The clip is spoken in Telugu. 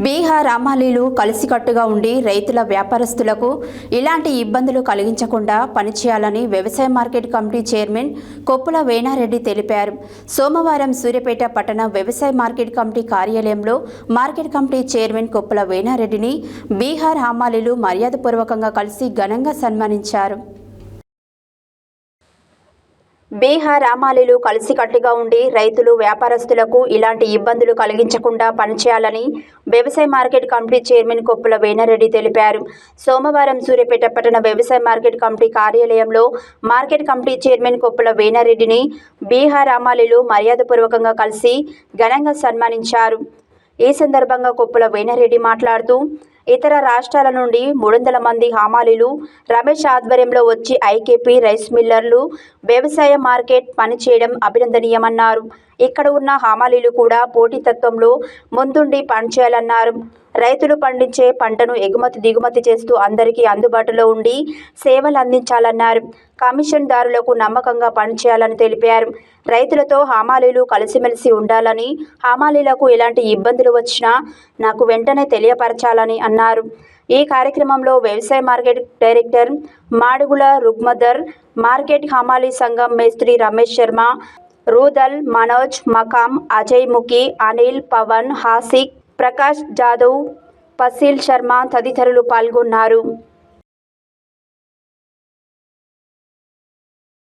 బీహార్ హమాలీలు కలిసికట్టుగా ఉండి రైతుల వ్యాపారస్తులకు ఇలాంటి ఇబ్బందులు కలిగించకుండా పనిచేయాలని వ్యవసాయ market committee chairman Koppula Venareddy తెలిపారు. సోమవారం సూర్యాపేట పట్టణ వ్యవసాయ మార్కెట్ కమిటీ కార్యాలయంలో మార్కెట్ కమిటీ చైర్మన్ కొప్పుల వేణారెడ్డిని బీహార్ హమాలీలు మర్యాదపూర్వకంగా కలిసి ఘనంగా సన్మానించారు. బీహార్ హమాలీలు కలిసికట్టుగా ఉండి రైతులు వ్యాపారస్తులకు ఇలాంటి ఇబ్బందులు కలిగించకుండా పనిచేయాలని వ్యవసాయ market committee chairman Koppula Venareddy తెలిపారు. సోమవారం సూర్యాపేట పట్టణ వ్యవసాయ మార్కెట్ కమిటీ కార్యాలయంలో మార్కెట్ కమిటీ చైర్మన్ కొప్పుల వేణారెడ్డిని బీహార్ హమాలీలు మర్యాదపూర్వకంగా కలిసి ఘనంగా సన్మానించారు. ఈ సందర్భంగా కొప్పుల వేణారెడ్డి మాట్లాడుతూ, ఇతర రాష్ట్రాల నుండి 300 మంది హమాలీలు రమేష్ ఆధ్వర్యంలో వచ్చి ఐకేపీ రైస్ మిల్లర్లు వ్యవసాయ మార్కెట్ పనిచేయడం అభినందనీయమన్నారు. ఇక్కడ ఉన్న హమాలీలు కూడా పోటీతత్వంలో ముందుండి పనిచేయాలన్నారు. రైతులు పండించే పంటను ఎగుమతి దిగుమతి చేస్తూ అందరికీ అందుబాటులో ఉండి సేవలు అందించాలన్నారు. కమిషన్దారులకు నమ్మకంగా పనిచేయాలని తెలిపారు. రైతులతో హమాలీలు కలిసిమెలిసి ఉండాలని, హమాలీలకు ఎలాంటి ఇబ్బందులు వచ్చినా నాకు వెంటనే తెలియపరచాలని అన్నారు. ఈ కార్యక్రమంలో వ్యవసాయ మార్కెట్ డైరెక్టర్ మాడుగుల రుగ్మదర్, మార్కెట్ హమాలీ సంఘం మేస్త్రి రమేష్ శర్మ, రూదల్, మనోజ్, మకాం, అజయ్ ముఖి, అనిల్, పవన్, హాసిక్, ప్రకాష్ జాదవ్, పసీల్ శర్మ తదితరులు పాల్గొన్నారు.